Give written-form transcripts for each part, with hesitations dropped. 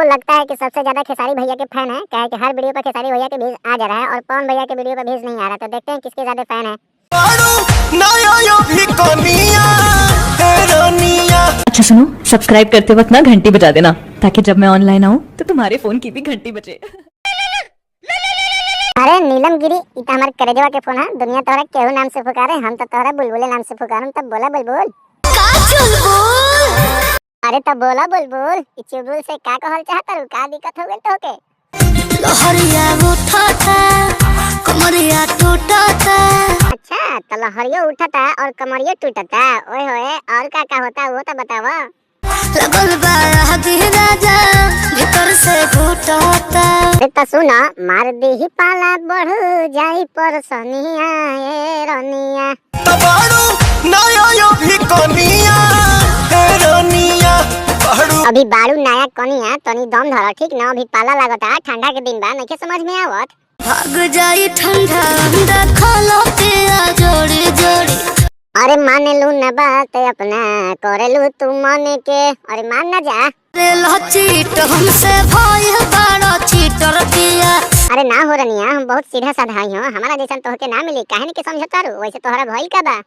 सबको लगता है कि सबसे ज्यादा खेसारी भैया के फैन है, क्या है कि हर वीडियो पर खेसारी भैया के व्यूज आ जा रहा है और पवन भैया के वीडियो पर व्यूज नहीं आ रहा। तो देखते हैं किसके ज्यादा फैन है। अच्छा सुनो, सब्सक्राइब करते वक्त ना घंटी बजा देना, ताकि जब मैं ऑनलाइन आऊँ तो तुम्हारे फोन की भी घंटी बजे। अरे नीलम गिरी, ये हमारे करेजवा के फोन है। दुनिया तोहरा केहू नाम से पुकारे, हम तो तोहरा बुलबुले नाम से पुकारम। तब बोला बुलबुल का चुलबुल। अरे तब बोला बुलबुल, इस चुलबुल से का कहल चाहता रू? का दिक्कत हो गई तोके? लहरिया उठाता कमरिया टूटाता। अच्छा, तो लहरियो उठाता और कमरियो टूटता। ओए होए, और का होता वो तो बतावा। लगल बा हदी राजा भीतर से घुटता। अरे तो सुना, मार दी पाला बढ़ जाई परसनिया ए रनिया। अभी बारू नया कनिया, तनी दम धर, ठीक ना? अभी पाला लागता, ठंडा के दिन बा, नहीं समझ में आवत। भाग जाई ठंडा अंडा खालो पिया जोड़ी जोड़ी। अरे माने लू न बात अपना, करे लू तू माने के। अरे मान ना जा। रे लचीट हमसे भाई बड़ा चीटर पिया। अरे ना हो रनिया, हम बहुत सीधा साधा ही हो, हमारा जैसा तोहके ना मिली। काहे नहीं के समझता रू? वैसे तोहरा भइल का बा?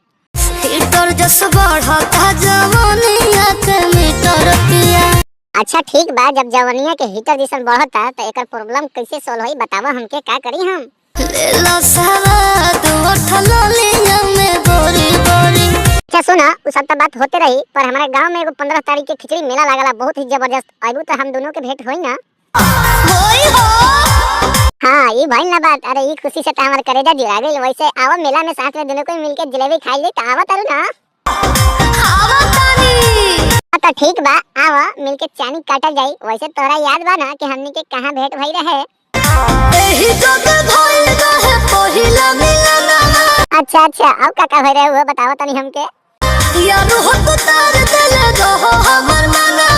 हीटर जस बढ़ता जवानिया के मीटर पिया। अच्छा ठीक बा, जब जवानिया के हीटर जैसा बढ़ता तो एकर प्रॉब्लम कैसे सोल्व होई बतावा हमके, का करी हम? ले लो सवाद उठलो लिया में बोरी बोरी। अच्छा सुना, उस सब तो बात होते रही, पर हमारे गांव में एगो 15 तारीख के खिचड़ी मेला लागला, बहुत ही जबरदस्त। आइबू तो हम दोनों के भेंट होई ना? होई हो। हाँ, ये भइल ना बात। अरे ये खुशी से तो हमारे करेजा जुड़ा गइल। वैसे आवा मेला में साथ में दोनों को मिलके जलेबी खाई ले, तो आवा तारू ना? खावा तानी। तो ठीक बा, आवा मिलके चानी काटल जाई। वैसे तोरा याद बा ना कि हमनी के कहां भेंट भई रहे? एही जग भइल रहे पहिला मिलना। अच्छा, अब का भई रहे वो बतावा तनी हमके। यार हो तार दिल रहो हमर मनवा।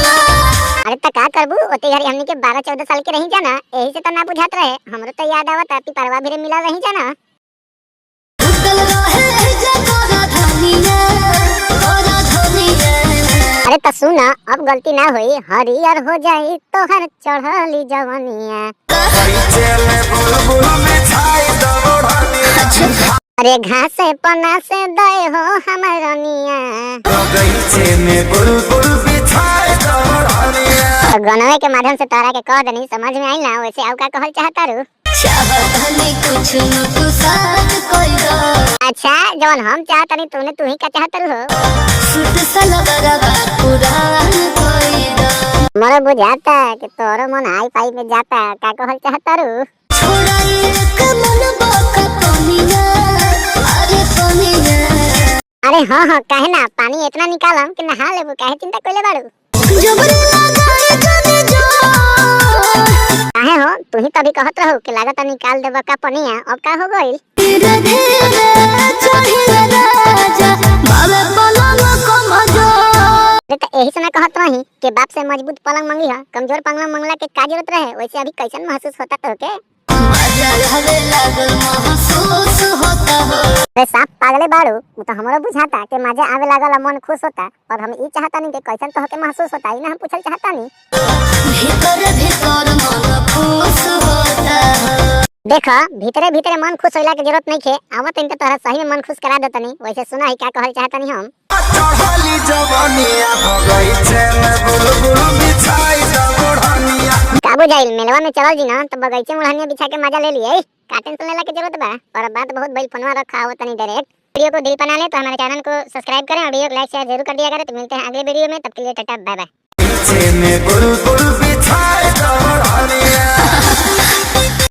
अरे तो का करबू, ओते घरी हमनी के 12-14 साल के रही जाना, यही से तो ना बुझात रहे। हमरो तो याद आवत है, पिपरवा भी मिला रही जाना। उतल रहे जगरा धनिया तोरा धनिया। अरे तो सुना, अब गलती ना हुई, हरियर हो जाई तो हर चढ़ली जवानिया। अरे घास से पना से दे हो हमर रनिया। तो गनवे के माध्यम से तोरा के कह देनी, समझ में आई ना? वैसे आउ का कहल चाहता रू? चाहतनी कुछ न तू साथ कोई दो। अच्छा, जवन हम चाहतनी तूने तू ही का चाहता रू हो? सूट सलवारवा पुरान कोई दो। मोरे बुझाता कि तोरो मन हाई फाई में जाता, का कहल चाहता रू? छोड़ाई एक मन बाका पनिया। अरे पनिया। अरे हाँ, काहे ना? पानी इतना निकालम कि नहा लेबू, काहे चिंता कइले बाड़ू? जबरी लगाए जाने जो। काहे हो, तू ही तभी कहत रहू कि लागत निकाल देबा का पनिया, अब का हो गइल? धीरे धीरे चढ़िले राजा बाबे पलंग को मजो। अरे तो यही समय कहत रही कि बाप से मजबूत पलंग मंगी है, कमजोर पलंग मंगला के का जरूरत रहे? वैसे अभी कैसन महसूस होता तोके? मजा हवे लागल महसूस होता हो। अरे साफ पागले बाड़ू, वो तो हमरो बुझाता कि मजा आवे लागल, मन खुश होता। और हम ई चाहता नहीं कि कैसन तोहके महसूस होता, ई ना हम पूछल चाहता नहीं। भीतर भीतर मन खुश होता हो। देखा, भीतरे भीतरे मन खुश होला के जरूरत नहीं है, आवत इनके तोहरा सही में मन खुश करा देता नहीं। वैसे सुना ही क्या कहल चाहता नहीं हम? का बुझाइल, मेलवा में चलल जी ना, तो बगीचे में ओढ़निया बिछा के मजा ले लिए। का टेंशन लेला के जरूरत बा? और बात बहुत बड़ी, फोनवा रखा आवत नहीं डायरेक्ट। वीडियो को दिल बना ले तो हमारे चैनल को सब्सक्राइब करें और वीडियो को लाइक शेयर जरूर कर दिया करें। तो मिलते हैं अगले वीडियो में, तब के लिए टाटा बाय बाय।